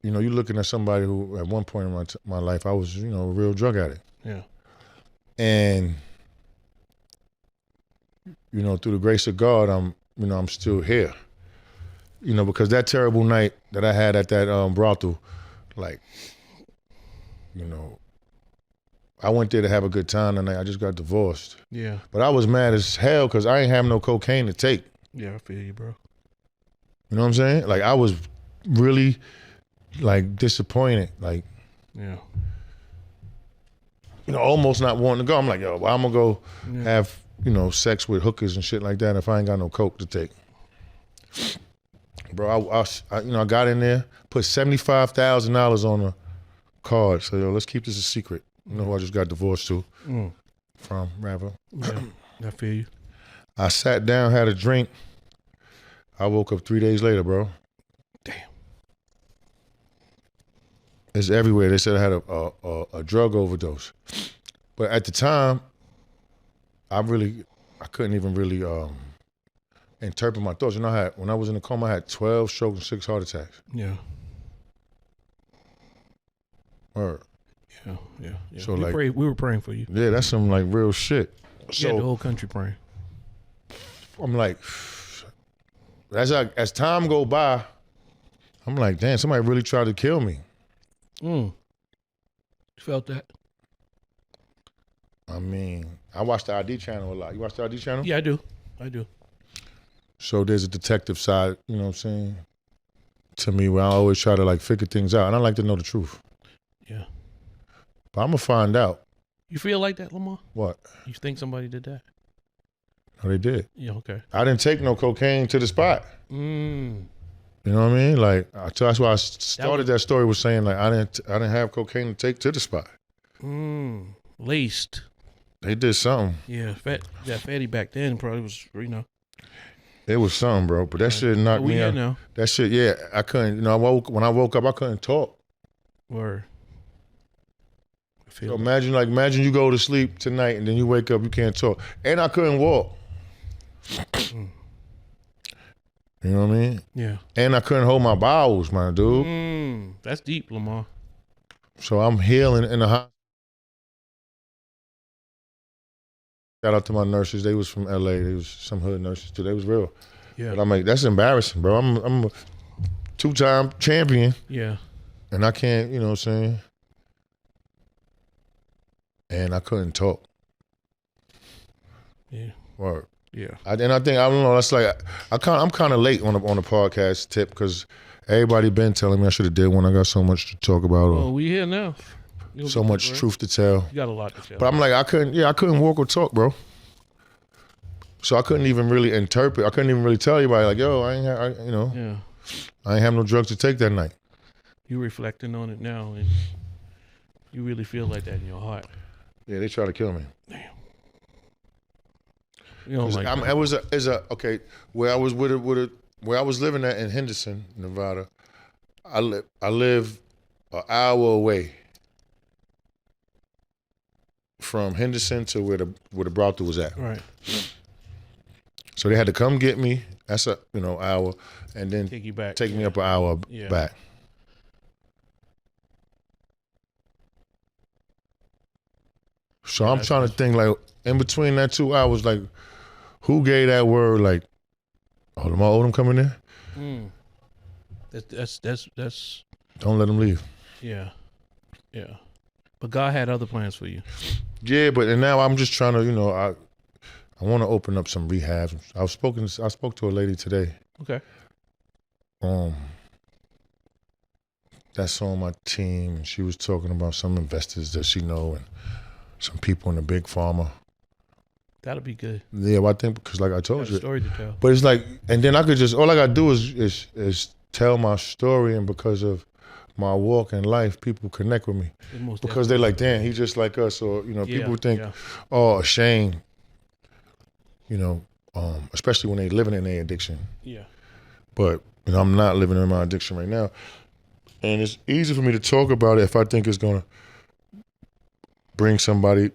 you know, you're looking at somebody who at one point in my life, I was, you know, a real drug addict. Yeah. And, you know, through the grace of God, I'm still here. You know, because that terrible night that I had at that brothel, like, you know, I went there to have a good time the night. I just got divorced. Yeah. But I was mad as hell because I ain't have no cocaine to take. Yeah, I feel you, bro. You know what I'm saying? Like, I was really, like, disappointed. Like, Yeah. you know, almost not wanting to go. I'm like, yo, well, I'm going to go have, you know, sex with hookers and shit like that if I ain't got no coke to take. Bro, I you know, I got in there, put $75,000 on a card. So, yo, let's keep this a secret. You know who I just got divorced from, rather. Yeah, I feel you. I sat down, had a drink. I woke up 3 days later, bro. Damn. It's everywhere. They said I had a drug overdose. But at the time, I couldn't even really interpret my thoughts. You know, when I was in the coma, I had 12 strokes and 6 heart attacks. Yeah. Word. Yeah. So we were praying for you. Yeah, that's some like real shit. So Yeah, the whole country praying. I'm like, as time go by, I'm like, damn, somebody really tried to kill me. You felt that? I mean, I watch the ID channel a lot. You watch the ID channel? Yeah, I do. So there's a detective side, you know what I'm saying, to me where I always try to like figure things out. And I like to know the truth. Yeah. But I'm going to find out. You feel like that, Lamar? What? You think somebody did that? No, they did. Yeah, okay. I didn't take no cocaine to the spot. Mm. You know what I mean? Like, that's why I started that story with saying like I didn't have cocaine to take to the spot. Laced. They did something. Yeah, that fatty back then probably was, you know. It was something, bro. But that shit knocked me out. Now. That shit, yeah, I couldn't. You know, when I woke up, I couldn't talk. Word. So imagine you go to sleep tonight and then you wake up, you can't talk, and I couldn't walk. You know what I mean? Yeah. And I couldn't hold my bowels, my dude. That's deep, Lamar. So I'm healing in the hospital. Shout out to my nurses. They was from LA. They was some hood nurses too. They was real. Yeah. But I'm like, that's embarrassing, bro. I'm a 2-time champion. Yeah. And I can't, you know what I'm saying? And I couldn't talk. Yeah. Word. Yeah. I don't know. That's like I'm kind of late on the podcast tip because everybody been telling me I should have did one. I got so much to talk about. Oh, we here now. So much truth to tell. You got a lot to tell. But I'm like, I couldn't walk or talk, bro. So I couldn't even really interpret. I couldn't even really tell anybody like, yo, I ain't have no drugs to take that night. You reflecting on it now, and you really feel like that in your heart. Yeah, they try to kill me. Damn. You don't like that. It was okay. Where I was where I was living at in Henderson, Nevada. I live an hour away from Henderson to where the brothel was at. Right. So they had to come get me. That's a hour, and then take you back. Take me up an hour back. So I'm trying to think like in between that 2 hours, like who gave that word? Like, oh, Lamar Odom coming in? That's. Don't let him leave. Yeah. But God had other plans for you. Yeah, and now I'm just trying to, I want to open up some rehabs. I spoke to a lady today. Okay. That's on my team, and she was talking about some investors that she know and some people in the big pharma. That'll be good. Yeah, well, I think because like I told you, a story to tell. But it's like, and then all I gotta do is tell my story, and because of my walk in life, people connect with me because they're like, damn, he's just like us, or people think, oh, ashamed, especially when they living in their addiction. Yeah. But I'm not living in my addiction right now, and it's easy for me to talk about it if I think it's gonna bring somebody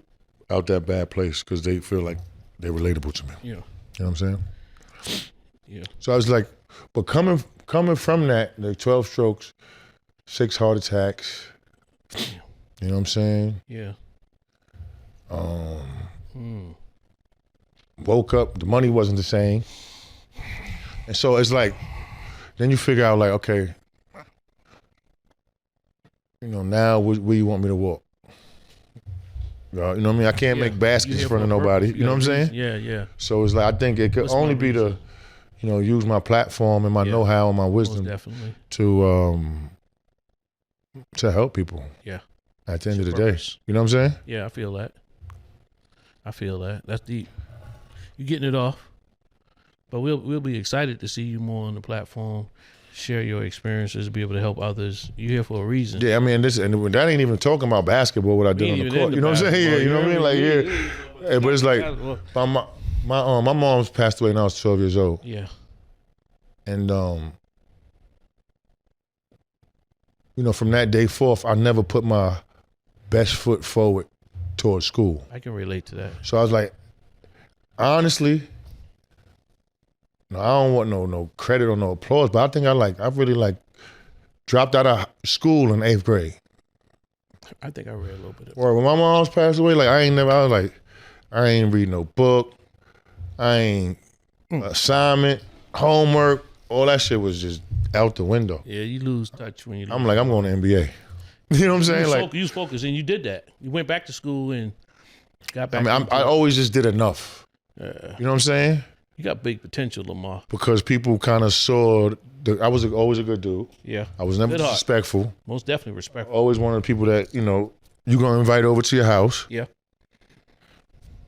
out that bad place because they feel like they're relatable to me. Yeah. You know what I'm saying? Yeah. So I was like, but coming from that, the 12 strokes, 6 heart attacks. You know what I'm saying? Yeah. Woke up, the money wasn't the same. And so it's like, then you figure out like, okay, you know, now where you want me to walk? You know what I mean? I can't make baskets in front of nobody. You know what I'm saying? Yeah, yeah. So it's like, I think it could only be to, you know, use my platform and my know-how and my wisdom definitely to help people. Yeah. At the end of the day. You know what I'm saying? Yeah, I feel that. That's deep. You're getting it off. But we'll be excited to see you more on the platform, share your experiences, be able to help others. You're here for a reason. Yeah, I mean, that ain't even talking about basketball, what I did on the court. You know what I'm saying? Yeah, you know what I mean? Like, yeah. But it's like, my mom's passed away when I was 12 years old. Yeah. And, you know, from that day forth, I never put my best foot forward towards school. I can relate to that. So I was like, honestly, no, I don't want no credit or no applause, but I think I really dropped out of school in 8th grade. I think I read a little bit of it. Or when my mom's passed away, like I was like, I ain't read no book, I ain't assignment, homework, all that shit was just out the window. Yeah, you lose touch when you I'm like, I'm going to NBA. You know what I'm saying? You was focused and you did that. You went back to school and got back. I mean, I always just did enough. You know what I'm saying? You got big potential, Lamar. Because people kind of saw, I was always a good dude. Yeah. I was never disrespectful. Most definitely respectful. Always one of the people that, you know, you going to invite over to your house. Yeah.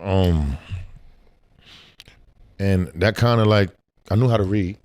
And that kind of like, I knew how to read.